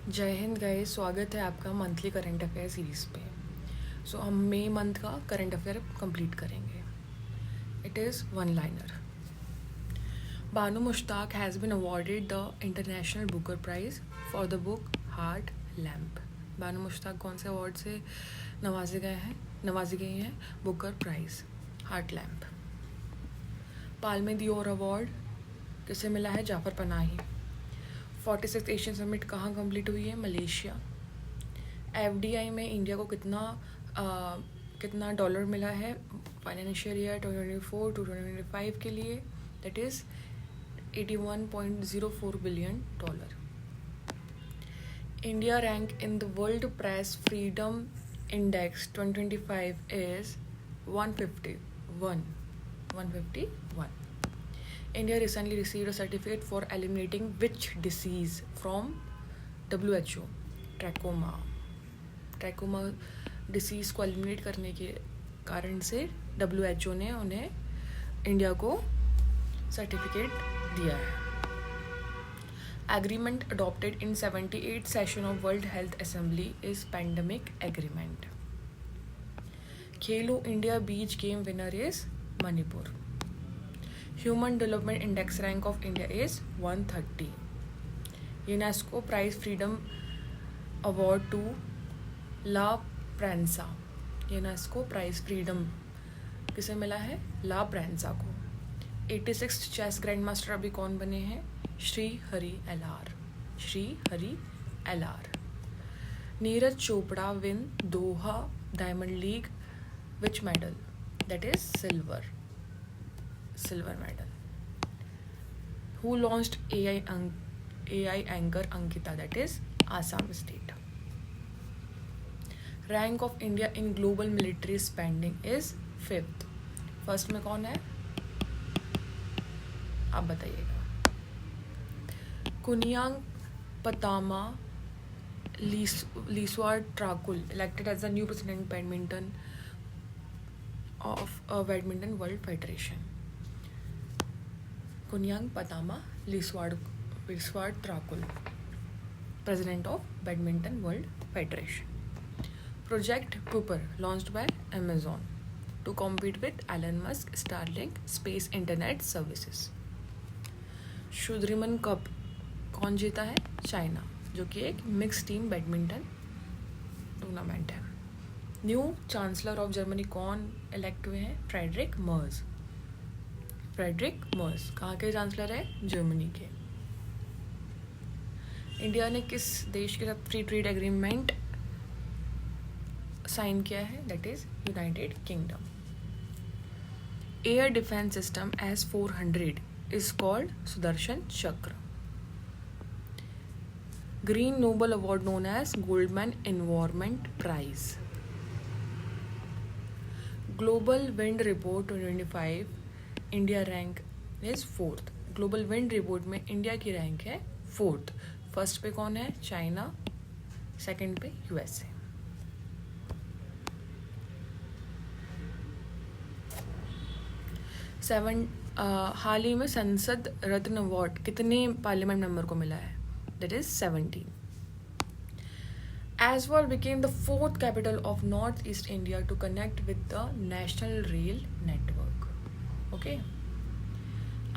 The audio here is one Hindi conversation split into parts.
जय हिंद गाइस, स्वागत है आपका मंथली करंट अफेयर सीरीज़ पे। हम मई मंथ का करंट अफेयर कंप्लीट करेंगे। It is one liner. Banu Mushtaq has been awarded the International Booker Prize for the book Heart Lamp. Banu Mushtaq कौन से अवार्ड से नवाजी गई हैं? Booker Prize Heart Lamp. Palme d'Or award किसे मिला है? Jafar Panahi. 46 एशियन समिट कहाँ कंप्लीट हुई है? मलेशिया। एफडीआई में इंडिया को कितना डॉलर मिला है फाइनेंशियल ईयर 2024 टू 2025 के लिए? That is $81.04 billion. India rank in the world press freedom index 2025 is 151. India recently received a certificate for eliminating which disease from WHO? Trachoma disease को एलिमिनेट करने के कारण से WHO ने उन्हें इंडिया को सर्टिफिकेट दिया है। Agreement adopted in 78th session of World Health Assembly is pandemic agreement. Khelo India beach game winner is Manipur. Human Development Index rank of India is 130. UNESCO Prize Freedom Award to La Prensa. UNESCO Prize Freedom किसे मिला है? ला प्रेंसा को। 86th चेस ग्रैंड मास्टर अभी कौन बने हैं? Shri Hari L R. Neeraj Chopra win Doha Diamond League which medal? That is silver medal. Who launched AI anchor Ankita? That is Assam State. Rank of India in global military spending is 5th. First में कौन है? आप बताइएगा। Khunying Patama Leeswadtrakul elected as the new president badminton of Badminton World Federation. Khunying Patama Leeswadtrakul president of Badminton World Federation. Project Kuiper launched by Amazon to compete with Elon Musk Starlink space internet services. Sudirman Cup कौन जीता है? चाइना, जो कि एक मिक्स टीम बैडमिंटन टूर्नामेंट है। न्यू चांसलर ऑफ जर्मनी कौन इलेक्ट हुए हैं? फ्रेडरिक मर्ज कहाँ के चांसलर है? जर्मनी के। इंडिया ने किस देश के साथ फ्री ट्रेड एग्रीमेंट साइन किया है? That is United Kingdom. Air defence system S-400 is called Sudarshan Chakra. Green Nobel award known as Goldman environment prize. Global wind report 2025 India rank is 4th। Global wind report में इंडिया की रैंक है 4th। फर्स्ट पे कौन है? चाइना। सेकंड पे USA। हाल ही में संसद रत्न अवार्ड कितने पार्लियामेंट मेंबर को मिला है? That is 17। Aswal became the 4th capital of Northeast India to connect with the National Rail Network. Okay.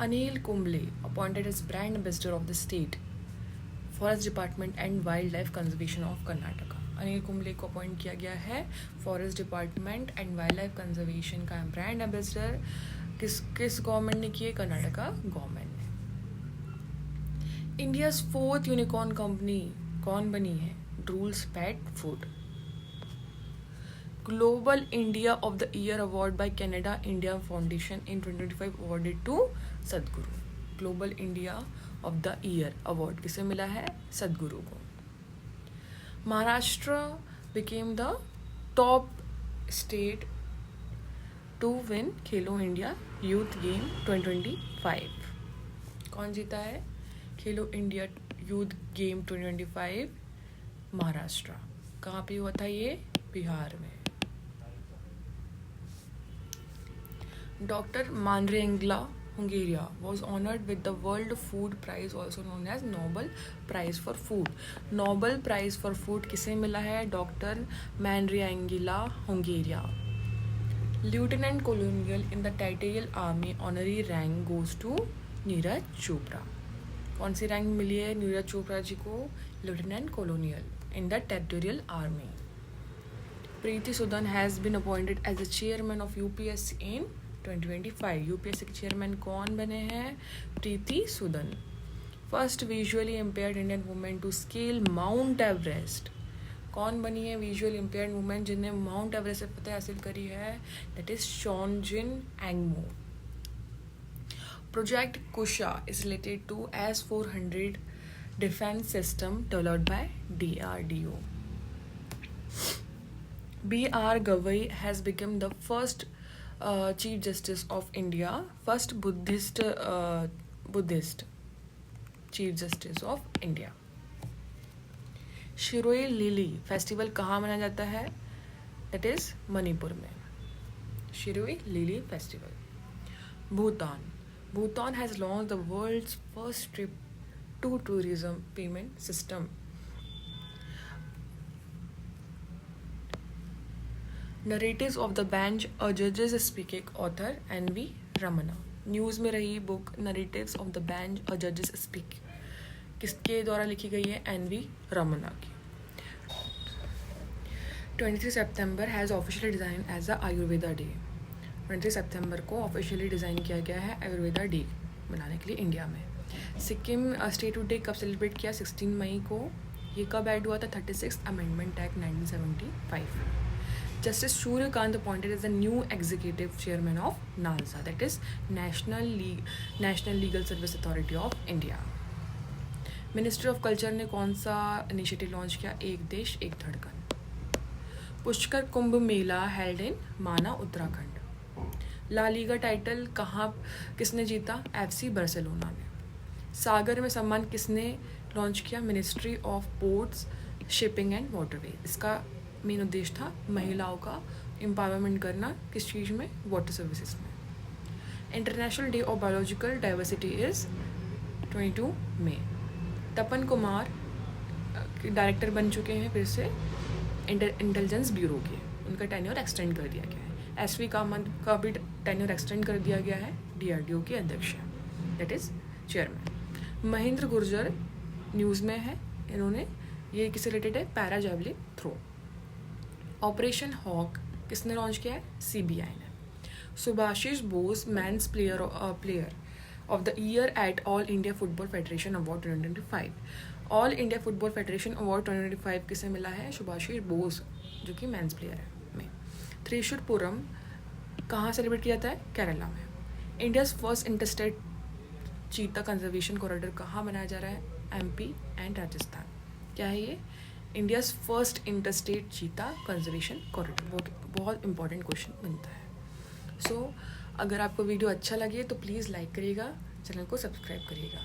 Anil Kumble appointed as brand ambassador of the state Forest Department and Wildlife Conservation of Karnataka. Anil Kumble को अपॉइंट किया गया है forest department and wildlife conservation का ब्रांड एम्बेसडर। किस गवर्नमेंट ने किए? कर्नाटका गवर्नमेंट ने। इंडियाज 4th यूनिकॉर्न कंपनी कौन बनी है? Drools pet food. Global India of the Year award by Canada India Foundation in 2025 awarded to Sadhguru. Global India of the Year award किसे मिला है? सदगुरु को। Maharashtra became the top state to win Khelo India youth game 2025। कौन जीता है खेलो इंडिया यूथ गेम 2025? महाराष्ट्र। कहाँ पे हुआ था ये? बिहार में। डॉक्टर मानरेंगला Hungary was honored with the World Food Prize, also known as Nobel Prize for Food. Nobel Prize for Food किसे मिला है? Doctor मैनरियांगिला हुंगेरिया. Lieutenant Colonel in the Territorial Army honorary rank goes to Neeraj Chopra. कौन सी रैंक मिली है नीरज चोपड़ा जी को? Lieutenant colonial in the territorial army. Preeti Sudan has been appointed as the chairman of UPSC in 2025. UPSC के चेयरमैन कौन बने हैं? Preeti Sudan. First visually impaired Indian women to scale Mount Everest. कौन बनी है विजुअल इम्पेयर्ड वुमेन जिन्हें माउंट एवरेस्ट से फतह हासिल करी है? That is Chhonzin Angmo. Project Kusha is related to S-400 defense system developed by DRDO. B.R. Gavai has become the first Chief Justice of India, first Buddhist Chief Justice of India. Shirui lily festival कहाँ मनाया जाता है? That is मणिपुर में. Shirui lily festival. Bhutan. Bhutan has launched the world's first trip-to-tourism payment system. Narratives of the Bench, a Judge's Speaking, author N.V. Ramana. News में रही book Narratives of the Bench, a Judge's Speaking किसके द्वारा लिखी गई है? N.V. Ramana की. 23 September has officially designed as the Ayurveda Day. 23 सितंबर को ऑफिशियली डिज़ाइन किया गया है आयुर्वेदा डे मनाने के लिए इंडिया में. सिक्किम स्टेटहुड डे कब सेलिब्रेट किया? 16 मई को. ये कब ऐड हुआ था? 36th amendment act 1975. Justice Suryakant appointed as the new executive chairman of NALSA, that is national legal service authority of India. Ministry of culture ने कौन सा इनिशिएटिव लॉन्च किया? एक देश एक धड़कन. पुष्कर कुंभ मेला हेल्ड इन माना उत्तराखंड. ला लीगा टाइटल किसने जीता? FC बार्सिलोना ने. सागर में सम्मान किसने लॉन्च किया? Ministry of ports, shipping and waterway. इसका मेन उद्देश्य था महिलाओं का एम्पावरमेंट करना. किस चीज़ में? वाटर सर्विसेज में. International day of biological diversity is 22 मई. तपन कुमार डायरेक्टर बन चुके हैं फिर से इंटेलिजेंस ब्यूरो के. उनका टेन्योर एक्सटेंड कर दिया गया है. SV कामत का भी टेन्योर एक्सटेंड कर दिया गया है. DRDO के अध्यक्ष हैं, that is chairman. Mahendra Gurjar news में है. इन्होंने ये किससे रिलेटेड है? Para javelin throw. Operation hawk किसने लॉन्च किया है? CBI ने. Subhasish Bose men's player of the year at all India football federation award 2025. All India football federation award 2025 किसे मिला है? सुभाषिष बोस जो कि मैंस प्लेयर है. त्रिशूरपुरम कहाँ सेलिब्रेट किया जाता है? केरला में. इंडियाज़ फर्स्ट इंटरस्टेट चीता कंजर्वेशन कॉरिडोर कहाँ बनाया जा रहा है? MP and Rajasthan. क्या है ये? इंडियाज़ फर्स्ट इंटरस्टेट चीता कंजर्वेशन कॉरिडोर. बहुत इंपॉर्टेंट क्वेश्चन बनता है. सो अगर आपको वीडियो अच्छा लगे तो प्लीज़ लाइक करिएगा, चैनल को सब्सक्राइब करिएगा.